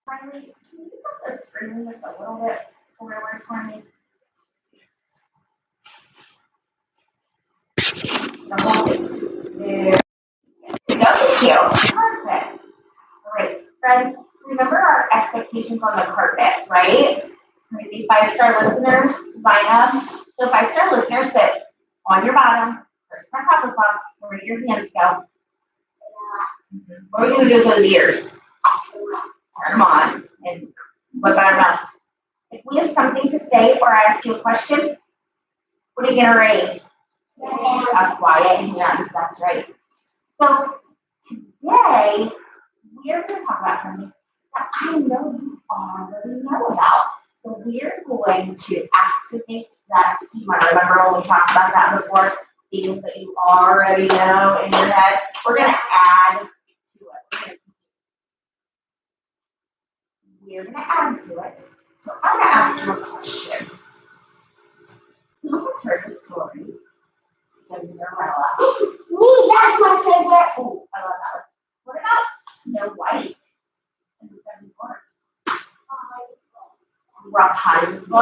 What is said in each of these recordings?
Finally, can you set the screen just a little bit forward for me? There. Thank you. Perfect. All right, friends, remember our expectations on the carpet, right? Maybe 5-star listeners, line up. So 5-star listeners sit on your bottom, first press applesauce, where your hands go. What are we going to do with those ears? Turn them on and look at our mouth. If we have something to say or ask you a question, what are you going to raise? That's quiet hands, that's right. So today, we're going to talk about something that I know you already know about. So we're going to activate that schema. Remember when we talked about that before? Things that you already know in your head. We're going to add to it. We're going to add to it. So I'm going to ask you a question. Who has heard the story Cinderella? Me, that's my favorite. Oh, I love that one. What about Snow White and the Seven Dwarfs? Rapunzel.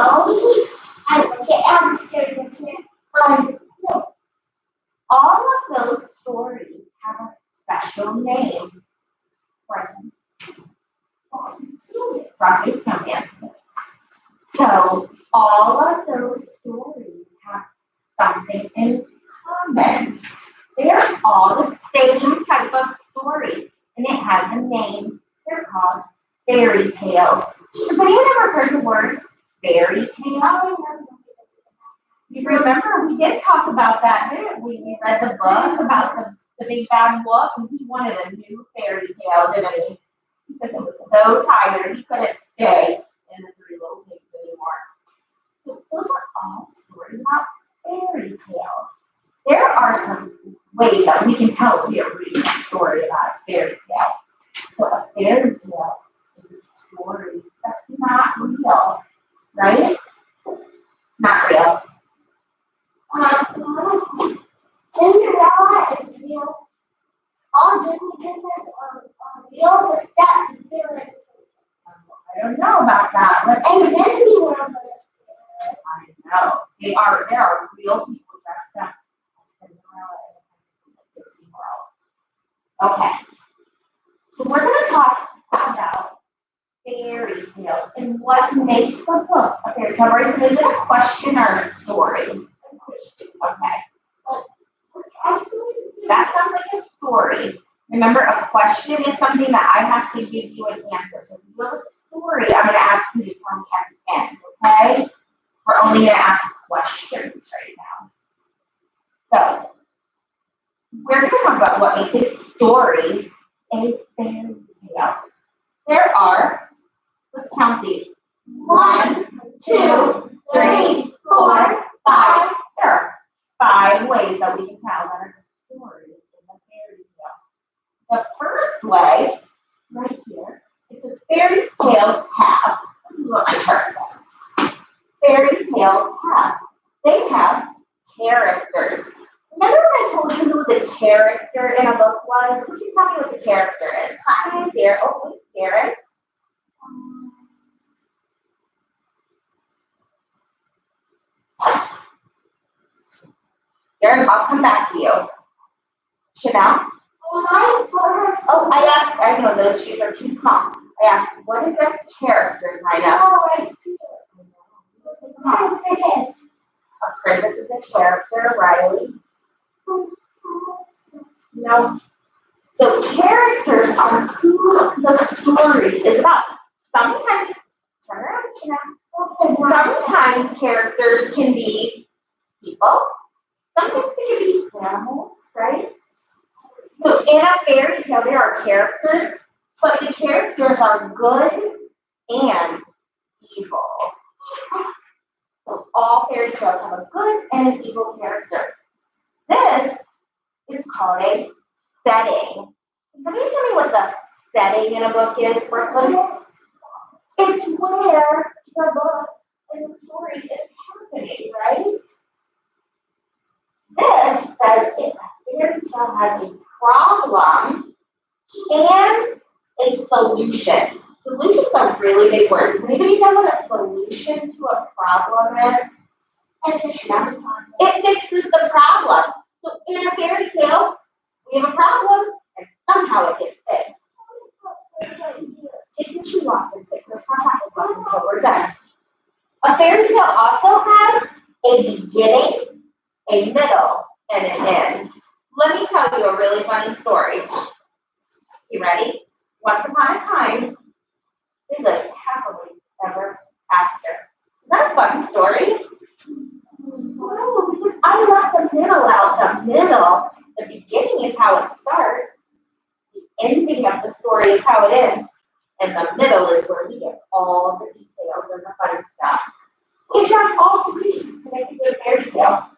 I like it. I'm scared of it. No. All of those stories have a special name. Frosty Snowman. So all of those stories have something in common. They're all the same type of story, and it has a name. They're called fairy tales. Has anyone ever heard the word fairy tale? You remember we did talk about that, didn't we? We read the book about the big bad wolf, and he wanted a new fairy tale, didn't he? Because he was so tired he couldn't stay in the Three Little Pigs anymore. So those are all stories about fairy tales. There are some ways that we can tell if we are reading a story about a fairy tale. So a fairy tale is a story that's not real, right? Not real. Cinderella is real. All Disney princesses are real, but that's very. I don't know about that. And Disney World. I know. There are real people dressed up as Cinderella in Disney World. Okay. So we're going to talk about fairy tales and what makes a book a fairy tale. Right? So is it a question or a story? Okay. That sounds like a story. Remember, a question is something that I have to give you an answer. So if you have a story, I'm going to ask you to tell me at the end, okay? We're only going to ask questions right now. So, we're going to talk about what makes a story a fairy tale. There are, let's count these. 1, 2, 3, 4, 5. There are 5 ways that we can tell that a story is a fairy tale. The first way, right here, it says fairy tales have. This is what my chart says. Fairy tales have. They have characters. Remember when I told you who the character in a book was? Would you tell me what the character is? Hi, dear. Oh, wait, Karen. Darren, I'll come back to you. Chanel? Oh, I know those shoes are too small. I asked, what is the character, Zaina? Oh, right here. A princess is a character, Riley. No. So characters are who the story is about. Sometimes, turn around, Chanel. Sometimes characters can be people. Sometimes they can be animals, right? So in a fairy tale, there are characters, but the characters are good and evil. So all fairy tales have a good and an evil character. This is called a setting. Can you tell me what the setting in a book is, Brooklyn? It's where the book and the story is happening, right? This says if a fairy tale has a problem and a solution. Solution's a really big word. Does anybody know what a solution to a problem is? It fixes the problem. So in a fairy tale, we have a problem and somehow it gets fixed. Take your shoe off and sit cross off until we're done. A fairy tale also has a beginning, a middle, and an end. Let me tell you a really funny story. You ready? Once upon a time, they lived happily ever after. Is that a fun story? No, because I left the middle out. The middle, the beginning is how it starts. The ending of the story is how it ends. And the middle is where we get all the details and the fun stuff. We have all three to make a good fairy tale.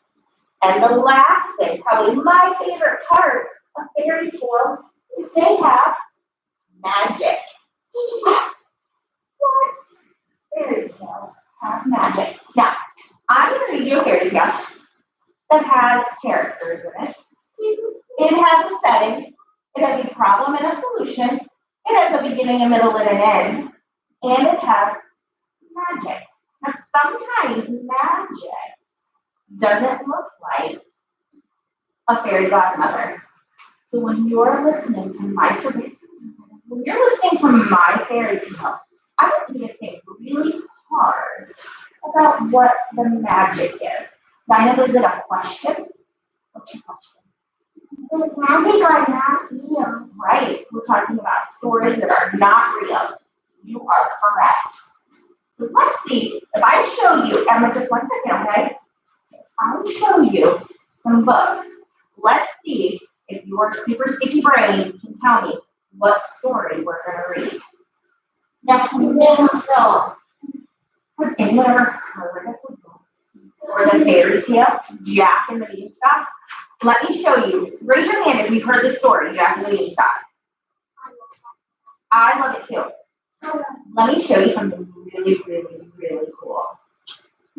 And the last thing, probably my favorite part of fairy tales, is they have magic. What? Fairy tales have magic. Now, I'm going to read you a fairy tale that has characters in it. It has a setting. It has a problem and a solution. It has a beginning, a middle, and an end. And it has magic. Now, sometimes magic doesn't look like a fairy godmother. So when you're listening to my fairy tale, I want you to think really hard about what the magic is. Dinah, is it a question? What's your question? The magic are not real. Right. We're talking about stories that are not real. You are correct. So let's see if I show you, Emma, just 1 second, okay? I'll show you some books. Let's see if your super sticky brain can tell me what story we're going to read. Jack and the Beanstalk. Has anyone ever heard of the book? Or the fairy tale, Jack and the Beanstalk? Let me show you. Raise your hand if you've heard the story, Jack and the Beanstalk. I love it too. Let me show you something really, really, really cool.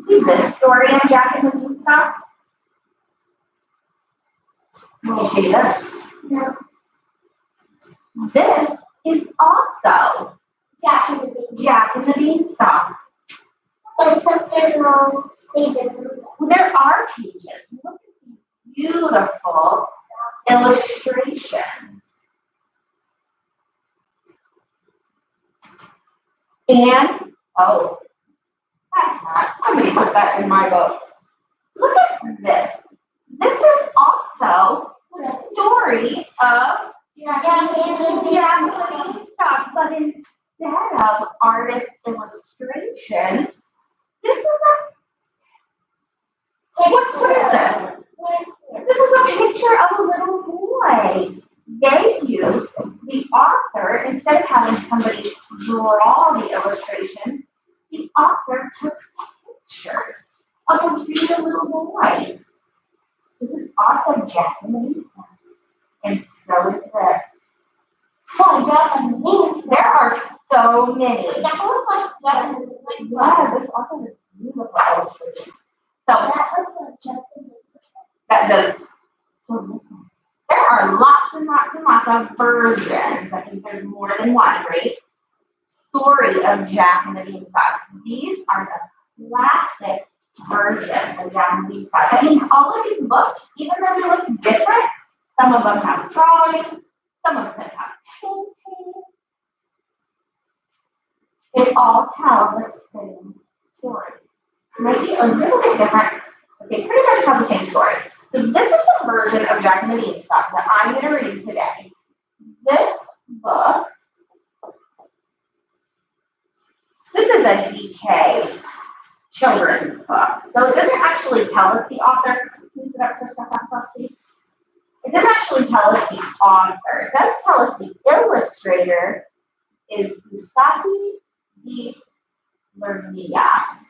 See this story of Jack and the Beanstalk? Let me show you this. No. This is also Jack and the Beanstalk. Except there's no pages. There are pages. Look at these beautiful illustrations. And, oh, that's not. Somebody put that in my book. Look at this. This is also the story of Jack and the Beanstalk, but instead of artist illustration, this is what is this? This is a picture of a little boy. They used the author, instead of having somebody draw the illustration, the author took pictures of a cute little boy. This is also Jack and the Beanstalk. And so is this. Oh, Jack and the Beanstalk. There are so many. That looks like Jack and the Beanstalk. Yeah, this also is beautiful illustration. So that looks like Jack and the Beanstalk. That does. So there are lots and lots and lots of versions. I think there's more than one, right? Story of Jack and the Beanstalk. These are the classic versions of Jack and the Beanstalk. That means all of these books, even though they look different, some of them have drawings, some of them have painting. They all tell the same story. Maybe a little bit different, but they pretty much tell the same story. So this is the version of Jack and the Beanstalk that I'm going to read today. This book, this is a DK children's book. So it doesn't actually tell us the author. Can you sit up for a second, please? It doesn't actually tell us the author. It does tell us the illustrator is Usagi di Lernia.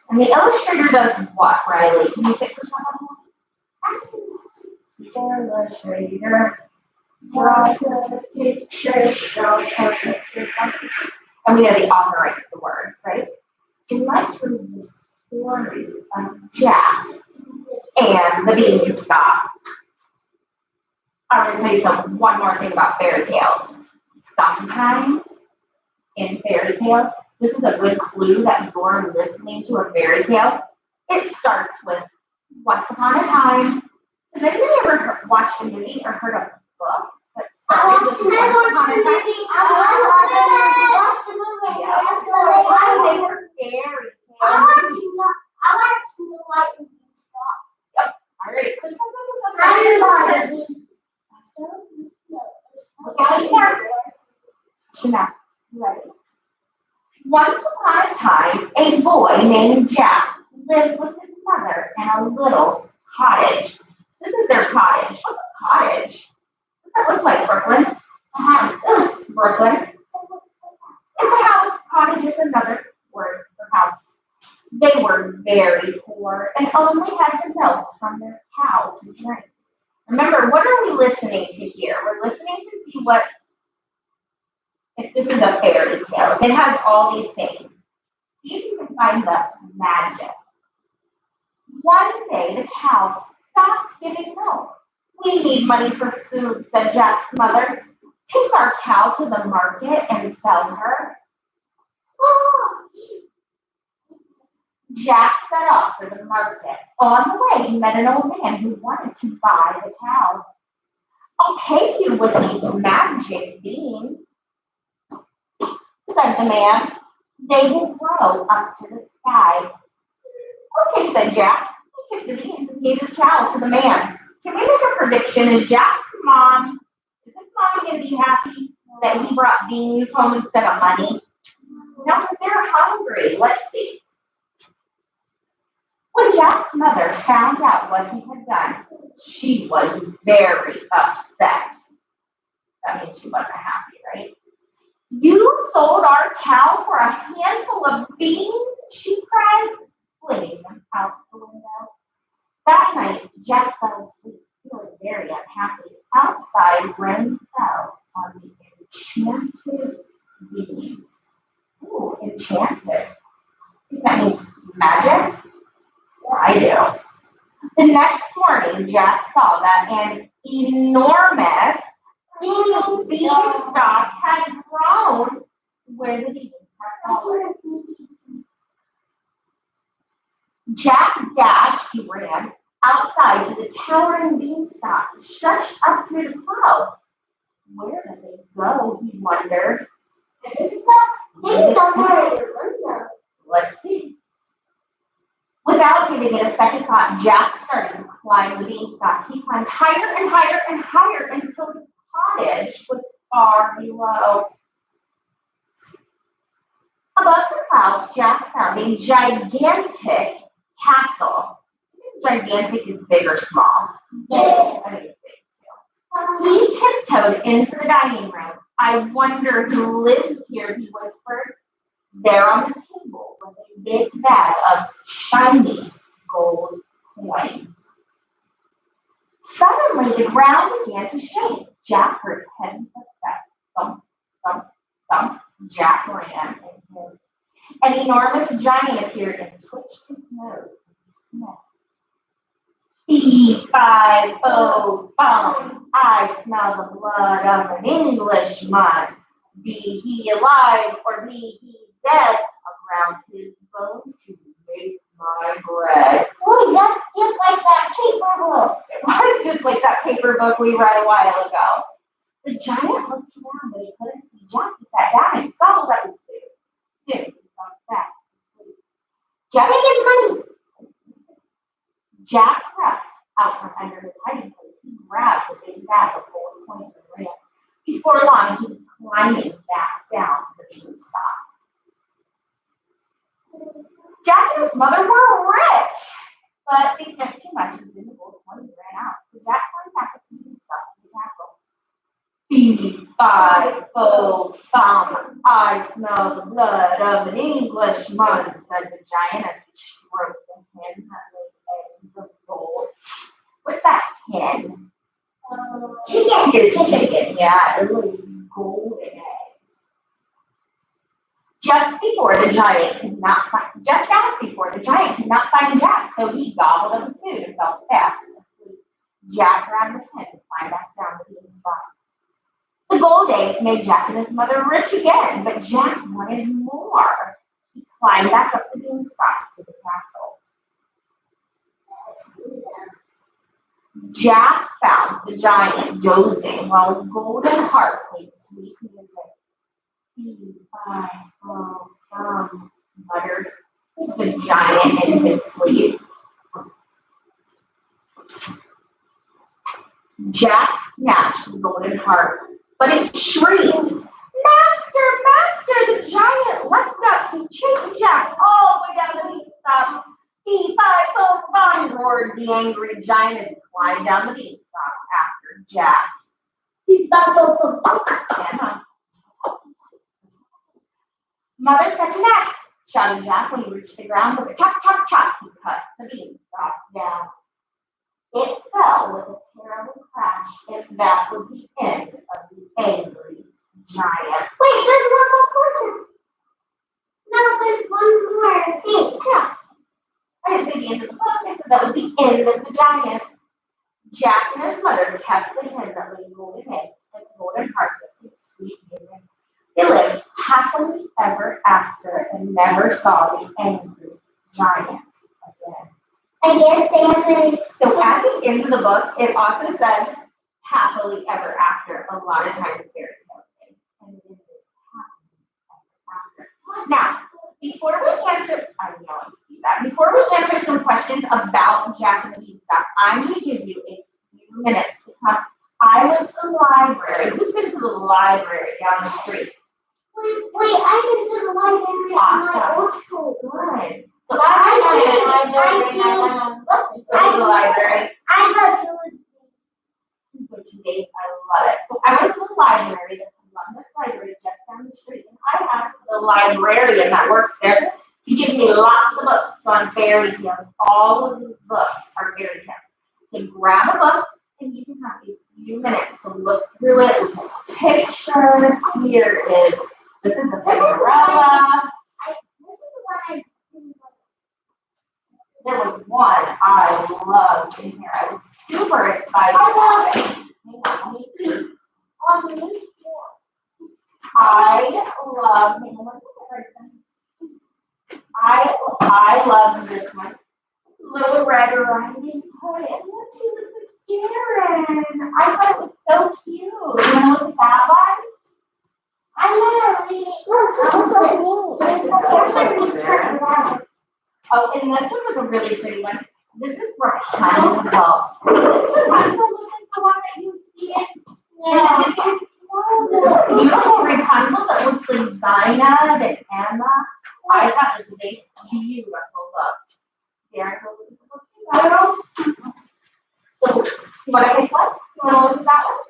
And the illustrator does what, Riley? Can you sit for a second? The illustrator draws the picture, and we know the author writes the words, right? And let's read the story of Jack and the Beanstalk. I'm going to tell you one more thing about fairy tales. Sometimes in fairy tales, this is a good clue that you're listening to a fairy tale. It starts with once upon a time. Has anybody ever watched a movie or heard a book that started with once upon a time? I watched the movie. Yeah, they were fairy tales. I watched the Light and Beanstalk. Yep. All right. Christmas episode. Look out here. Shana, you ready? Once upon a time, a boy named Jack lived with his mother in a little cottage. This is their cottage. What's a cottage? What does that look like, Brooklyn? A house. Brooklyn. It's a house. Cottage is another word for house. They were very poor and only had the milk from their cow to drink. Remember, what are we listening to here? We're listening to see what, if this is a fairy tale. It has all these things. See if you can find the magic. One day, the cow stopped giving milk. We need money for food, said Jack's mother. Take our cow to the market and sell her. Jack set off for the market. On the way, he met an old man who wanted to buy the cow. I'll pay you with these magic beans, said the man. They will grow up to the sky. Okay, said Jack. He took the beans and gave his cow to the man. Can we make a prediction? Is his mom going to be happy that he brought beans home instead of money? No, because they're hungry. Let's see. When Jack's mother found out what he had done, she was very upset. That means she wasn't happy, right? You sold our cow for a handful of beans, she cried, flinging them out the window. That night, Jack fell asleep, feeling very unhappy. Outside, rain fell on the enchanted beans. Ooh, enchanted. I think that means magic? I do. The next morning, Jack saw that an enormous beanstalk had grown where the beans had fallen. Jack dashed, he ran outside to the towering beanstalk, stretched up through the clouds. Where did they go, he wondered. Let's see. Without giving it a second thought, Jack started to climb the beanstalk. He climbed higher and higher and higher until the cottage was far below. Above the clouds, Jack found a gigantic castle. Gigantic is big or small? Yeah. I think it's big too. He tiptoed into the dining room. I wonder who lives here, he whispered. There on the table was a big bag of shiny gold coins. Suddenly, the ground began to shake. Jack heard heavy footsteps. Thump, thump, thump. Jack ran and hid. An enormous giant appeared and twitched his nose and sniffed. Fee-fi-fo, bum. I smell the blood of an Englishman. Be he alive or be he dead, I'll ground his bones to make my bread. Oh, that's just like that paper book. It was just like that paper book we read a while ago. The giant looked around, but he couldn't see Jack. He sat down and gobbled up his food. Soon he fell fast asleep. Jack, take his money. Jack crept out from under his hiding place. He grabbed the big bag of gold coins and ran. Before long, he was climbing back down the beanstalk. Jack and his mother were rich, but they spent too much and soon the gold coins ran out. So Jack went back with the beanstalk to the castle. Fee-fi-fo, bum. I smell the blood of an Englishman, said the giant as he stroked the hen that laid eggs of gold. What's that hen? Chicken. Yeah, it was golden eggs. Just as before, the giant could not find Jack, so he gobbled up his food and fell fast asleep. Jack grabbed the hen and climbed back down the beanstalk. The The gold eggs made Jack and his mother rich again, but Jack wanted more. He climbed back up the beanstalk to the castle. Jack found the giant dozing while Golden Heart played sweet music. Fee, fi, fo, fum, muttered the giant in his sleep. Jack snatched the Golden Heart, but it shrieked, "Master, master!" The giant leapt up and chased Jack all the way down the beanstalk. Fee, fi, fo, fum, roared the angry giant as he climbed down the beanstalk after Jack. Emma. Mother, catch an axe, shouted Jack when he reached the ground. With a chop, chop, chop, he cut the beanstalk down. It fell with a terrible crash, and that was the end of the angry giant. Wait, there's one more person. No, there's one more thing. Yeah. I didn't say the end of the book, I said that was the end of the giant. Jack and his mother kept the hen that laid golden eggs and the Golden Heart with its sweet music. They lived happily ever after and never saw the angry giant again. I guess they have a. So at the end of the book, it also said happily ever after. A lot of times fairy tales say, and it is happily ever after. Now, before we answer, I know I see that. Before we answer some questions about Jack and the Beanstalk, I'm going to give you a few minutes to come. I went to the library. Who's been to the library down the street? Wait, I've been to the library at my old school. Good. So I go to the library. I go For 2 days, I love it. So I went to the library, the Columbus Library, just down the street, and I asked the librarian that works there to give me lots of books on fairy tales. All of these books are fairy tales. So grab a book, and you can have a few minutes to look through it. Look at the pictures. This is the Cinderella. There was one I loved in here. I was super excited about it. Hang on, let me see. I love this one. Little Red Riding Hood. And look, she was a Darren. I thought it was so cute. You want to look at that one? Oh, and this one was a really pretty one. This is Rapunzel. Rapunzel looks like the one that you see it. Yeah. It's beautiful Rapunzel that looks like Zainab and Emma. I thought this was a beautiful book. Darren, so, you want to pick one? You want to look at that one?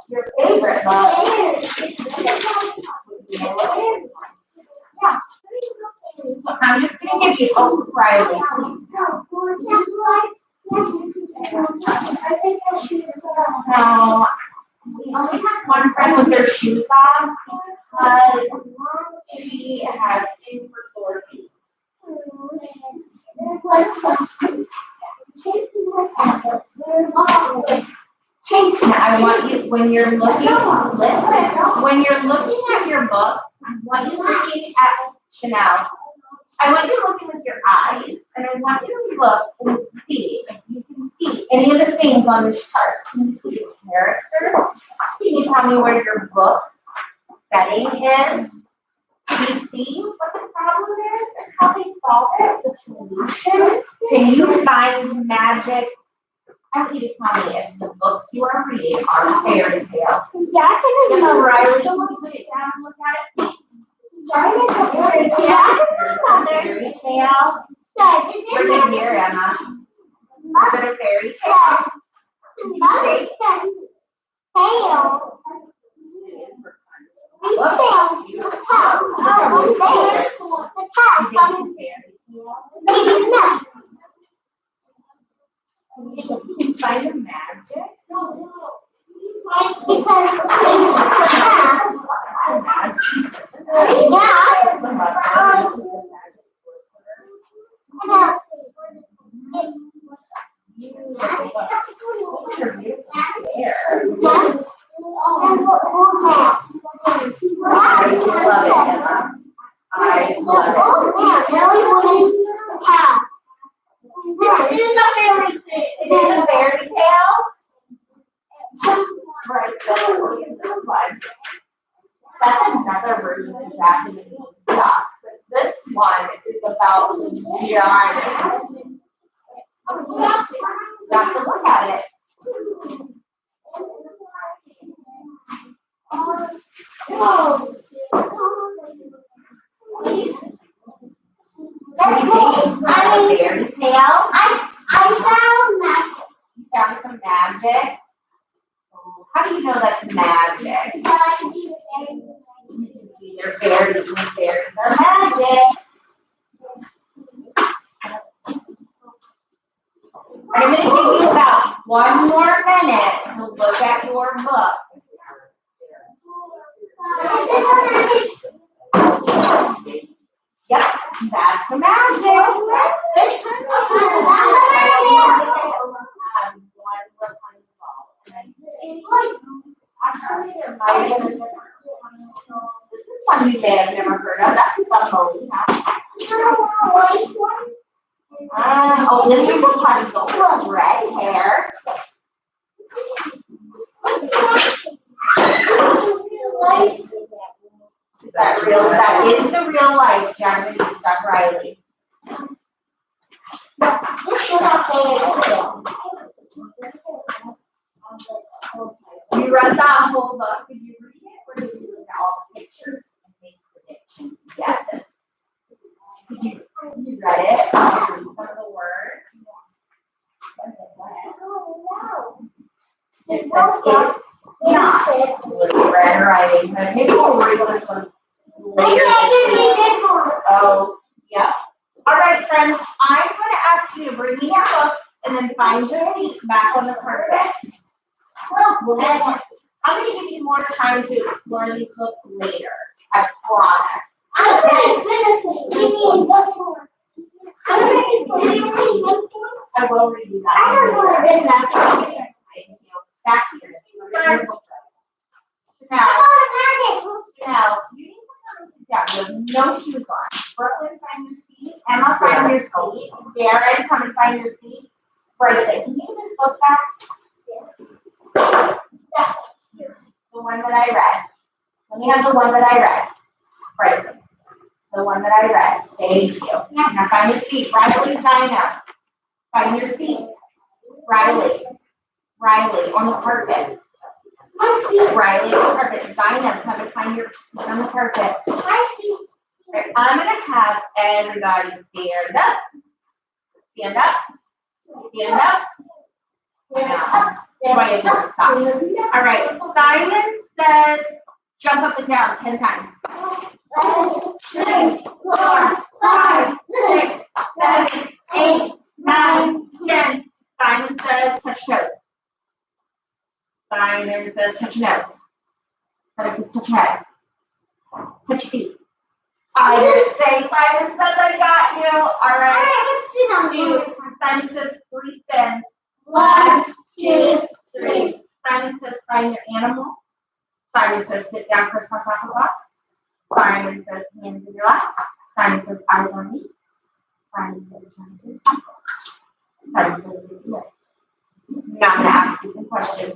Your favorite book? Yeah. I'm just going to give you a Riley, please. No, we only have one friend with their shoes off because she has super sore feet. I want you, when you're looking at your book, I want you looking at Chanel. I want you looking with your eyes, and I want you to look and see if you can see any of the things on this chart. Can you see the characters? Can you tell me where your book setting is? Can you see what the problem is and how they solve it? The solution? Can you find magic? I want you to tell me if the books you are reading are fairy tales. Jack and Yes, Riley, can you put it down and look at it, please? Jack and his fairy tale. Bring it here, Emma. Is it a fairy tale? Mother said tail. We said the cat. Oh, there. The cat. Can you find the magic? No. Because your beautiful hair. And what that? I love it, Emma. I love it. Oh, man, really wanted cat. This is a fairy tale. Is it a fairy tale? Right, so look at this one. That's another version of Japanese stuff. But this one is about giants. You have to look at it. What do you think? A fairy tale? I found magic. You found some magic? Oh, how do you know that's magic? You can see they're fairies, and fairies are magic. I'm going to give you about 1 more minute to look at your book. Yep, that's the magic. Actually, there might have been a different one. This is one you may have never heard of. That's a bumblebee. Oh, this is a puzzle with red hair. Is that real? That is the real life Japanese stuff, Riley. You read that whole book. Did you read it, or did you look at all the pictures and make predictions? Yes. You read it? Some of the words? It's not. Red writing. Maybe we'll read this one later. Oh, yeah. All right, friends. I'm going to ask you to bring me your books and then find your feet back on the carpet. I'm going to give you more time to explore these books later. I promise. I will read you that. Back to your book. Now, you need to come and sit down. You have no shoes on. Brooklyn, find your seat. Emma, find your seat. Darren, come and find your seat. Bryson, can you give this book back? The one that I read. Let me have the one that I read. Bryson. The one that I read. Thank you. Now find your seat. Riley, sign up. Find your seat. Riley. Riley, on the carpet. Riley, on the carpet. Sign up. Come and find your seat on the carpet. Right, I'm going to have everybody stand up. Stand up. Stand up. Everybody stop. All right. Simon says jump up and down 10 times. 3, 4, 5, 6, 7, 8, 9, 10. Simon says touch toes. Simon says touch your nose. Simon says touch your head. Touch your feet. I didn't say Simon says I got you. All right. Simon says 3 spins. 1, 2, 3. Simon says find your animal. Simon says sit down, crisscross, applesauce. Simon says hands in your lap. Simon says eyes on me. Simon says Simon says yes. Now I'm going to ask you some questions.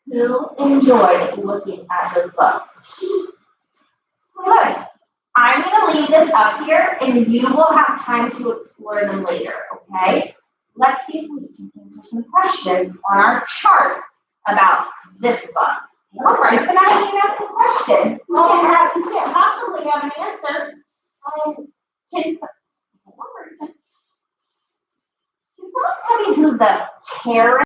Who enjoyed looking at those books? Good. I'm going to leave this up here, and you will have time to explore them later, okay? Let's see if we can answer some questions on our chart about this book. Well, Bryson, I didn't ask the question. You can't possibly have an answer. Can someone tell me who the Karen